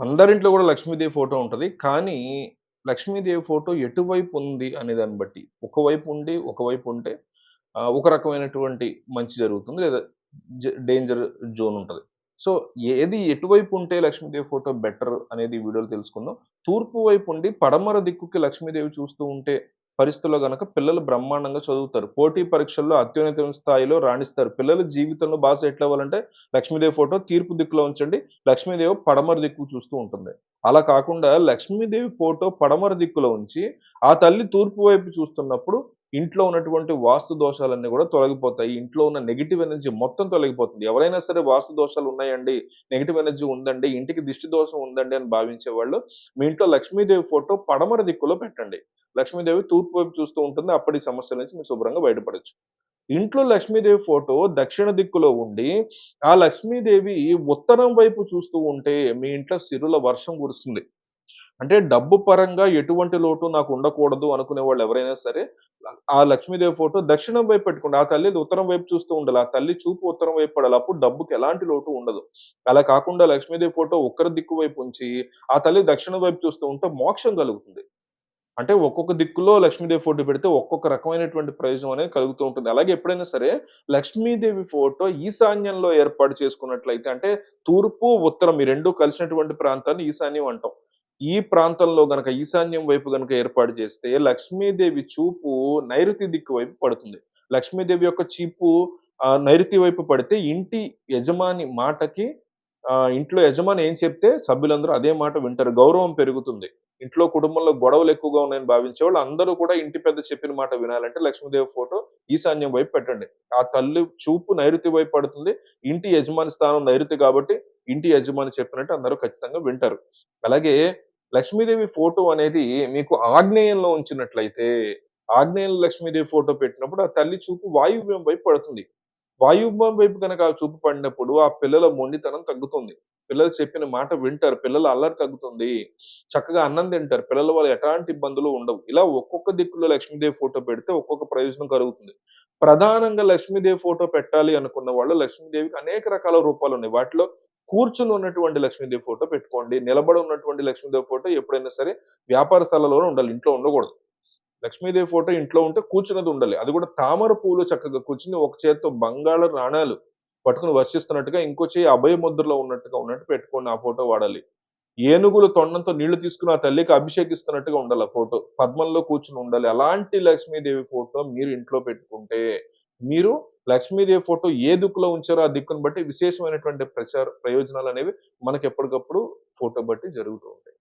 అందరింట్లో గూడా లక్ష్మీదేవి ఫోటో ఉంటది. కానీ, లక్ష్మీదేవి ఫోటో ఎటువైపు ఉంది అనే దాన్ని బట్టి. ఒకవైపు ఉండి, ఒకవైపు ఉంటే ఒక రకమైనటువంటి మంచి జరుగుతుంది. లేదా డేంజర్ జోన్ ఉంటది. సో, ఏది ఎటువైపు ఉంటే లక్ష్మీదేవి ఫోటో బెటర్ అనేది ఈ వీడియోలో తెలుసుకుందాం. తూర్పు వైపు ఉండి పడమర దిక్కుకి లక్ష్మీదేవి చూస్తూ ఉంటే పరిస్థితుల్లో గనక పిల్లలు బ్రహ్మాండంగా చదువుతారు. పోటీ పరీక్షల్లో అత్యున్నత స్థాయిలో రాణిస్తారు. పిల్లల జీవితంలో బాగా సెటిల్ అవ్వాలంటే లక్ష్మీదేవి ఫోటో తీర్పు దిక్కులో ఉంచండి. లక్ష్మీదేవి పడమర దిక్కు చూస్తూ ఉంటుంది. అలా కాకుండా లక్ష్మీదేవి ఫోటో పడమర దిక్కులో ఉంచి, ఆ తల్లి తూర్పు వైపు చూస్తున్నప్పుడు ఇంట్లో ఉన్నటువంటి వాస్తు దోషాలన్నీ గూడా తొలగిపోతాయి. ఇంట్లో ఉన్న నెగెటివ్ ఎనర్జీ మొత్తం తొలగిపోతుంది. ఎవరైనా సరే వాస్తు దోషాలు ఉన్నాయండి, నెగెటివ్ ఎనర్జీ ఉందండి, ఇంటికి దిష్టి దోషం ఉందండి అని భావించేవాళ్ళు, మీ ఇంట్లో లక్ష్మీదేవి ఫోటో పడమర దిక్కులో పెట్టండి. లక్ష్మీదేవి తూర్పు వైపు చూస్తూ ఉంటుంది. అప్పటి సమస్యల నుంచి మీరు శుభ్రంగా బయటపడొచ్చు. ఇంట్లో లక్ష్మీదేవి ఫోటో దక్షిణ దిక్కులో ఉండి, ఆ లక్ష్మీదేవి ఉత్తరం వైపు చూస్తూ ఉంటే, మీ ఇంట్లో సిరుల వర్షం కురుస్తుంది. అంటే డబ్బు పరంగా ఎటువంటి లోటు నాకు ఉండకూడదు అనుకునే వాళ్ళు ఎవరైనా సరే, ఆ లక్ష్మీదేవి ఫోటో దక్షిణం వైపు పెట్టుకోండి. ఆ తల్లి ఉత్తరం వైపు చూస్తూ ఉండాలి. ఆ తల్లి చూపు ఉత్తరం వైపు పడాలి. అప్పుడు డబ్బుకి ఎలాంటి లోటు ఉండదు. అలా కాకుండా లక్ష్మీదేవి ఫోటో ఉత్తర దిక్కు వైపు ఉంచి, ఆ తల్లి దక్షిణం వైపు చూస్తూ ఉంటే మోక్షం కలుగుతుంది. అంటే ఒక్కొక్క దిక్కులో లక్ష్మీదేవి ఫోటో పెడితే ఒక్కొక్క రకమైనటువంటి ప్రయోజనం అనేది కలుగుతూ ఉంటుంది. అలాగే ఎప్పుడైనా సరే లక్ష్మీదేవి ఫోటో ఈశాన్యంలో ఏర్పాటు చేసుకున్నట్లయితే అంటే తూర్పు, ఉత్తరం ఈ 2 కలిసినటువంటి ప్రాంతాన్ని ఈశాన్యం అంటాం. ఈ ప్రాంతంలో గనక ఈశాన్యం వైపు గనక ఏర్పాటు చేస్తే లక్ష్మీదేవి చూపు నైరుతి దిక్కు వైపు పడుతుంది. లక్ష్మీదేవి యొక్క చూపు నైరుతి వైపు పడితే ఇంటి యజమాని మాటకి ఇంట్లో యజమాని ఏం చెప్తే సభ్యులందరూ అదే మాట వింటారు. గౌరవం పెరుగుతుంది. ఇంట్లో కుటుంబంలో గొడవలు ఎక్కువగా ఉన్నాయని భావించేవాళ్ళు అందరూ కూడా ఇంటి పెద్ద చెప్పిన మాట వినాలంటే లక్ష్మీదేవి ఫోటో ఈశాన్యం వైపు పెట్టండి. ఆ తల్లి చూపు నైరుతి వైపు పడుతుంది. ఇంటి యజమాని స్థానం నైరుతి కాబట్టి ఇంటి యజమాని చెప్పినట్టు అందరూ ఖచ్చితంగా వింటారు. అలాగే లక్ష్మీదేవి ఫోటో అనేది మీకు ఆగ్నేయంలో ఉంచినట్లయితే, ఆగ్నేయంలో లక్ష్మీదేవి ఫోటో పెట్టినప్పుడు ఆ తల్లి చూపు వాయువ్యం వైపు పడుతుంది. వాయువ్యం వైపు గనక ఆ చూపు పడినప్పుడు ఆ పిల్లల మొండితనం తగ్గుతుంది. పిల్లలు చెప్పిన మాట వింటారు. పిల్లల అల్లరి తగ్గుతుంది. చక్కగా అన్నం తింటారు. పిల్లల వల్ల ఎలాంటి ఇబ్బందులు ఉండవు. ఇలా ఒక్కొక్క దిక్కులో లక్ష్మీదేవి ఫోటో పెడితే ఒక్కొక్క ప్రయోజనం కలుగుతుంది. ప్రధానంగా లక్ష్మీదేవి ఫోటో పెట్టాలి అనుకున్న వాళ్ళు లక్ష్మీదేవికి అనేక రకాల రూపాలున్నాయి. వాటిలో కూర్చొని ఉన్నటువంటి లక్ష్మీదేవి ఫోటో పెట్టుకోండి. నిలబడి ఉన్నటువంటి లక్ష్మీదేవి ఫోటో ఎప్పుడైనా సరే వ్యాపార స్థలాల్లోనే ఉండాలి. ఇంట్లో ఉండకూడదు. లక్ష్మీదేవి ఫోటో ఇంట్లో ఉంటే కూర్చున్నది ఉండాలి. అది కూడా తామర పూలు చక్కగా కూర్చొని ఒక చేత్తో బంగాళ నాణాలు పట్టుకొని వర్షిస్తున్నట్టుగా, ఇంకో చెయ్యి అభయ ముద్రలో ఉన్నట్టు పెట్టుకొని ఆ ఫోటో వాడాలి. ఏనుగులు తొండంతో నీళ్లు తీసుకొని ఆ తల్లికి అభిషేకిస్తున్నట్టుగా ఉండాలి ఆ ఫోటో. పద్మంలో కూర్చొని ఉండాలి. అలాంటి లక్ష్మీదేవి ఫోటో మీరు ఇంట్లో పెట్టుకుంటే, మీరు లక్ష్మీదేవి ఫోటో ఏ దిక్కులో ఉంచారో ఆ దిక్కును బట్టి విశేషమైనటువంటి ప్రయోజనాలనేవి మనకి ఎప్పటికప్పుడు ఫోటో బట్టి జరుగుతూ ఉంటాయి.